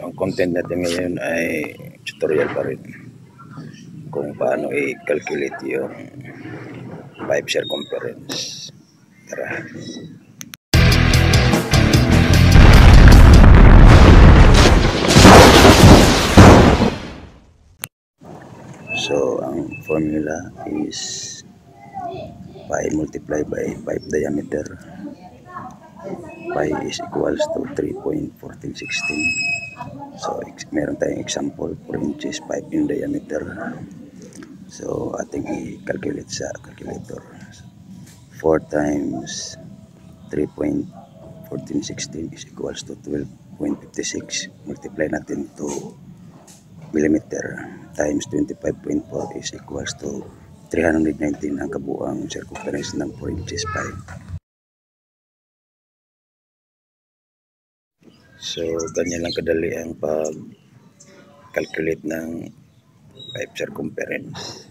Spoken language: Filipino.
Ang content natin ngayon ay tutorial pa rin kung paano i-calculate yung pipe circumference. Tara. So, ang formula is pi multiplied by pipe diameter. Pi is equals to 3.1416. So, meron tayong example 4 inches pipe in diameter. So, ating i-calculate sa calculator. 4 times 3.1416 is equals to 12.56. Multiply natin to millimeter times 25.4 is equals to 319 ang kabuang circumference ng 4 inches pipe. So, ganyan lang kadali ang pag-calculate ng pipe circumference.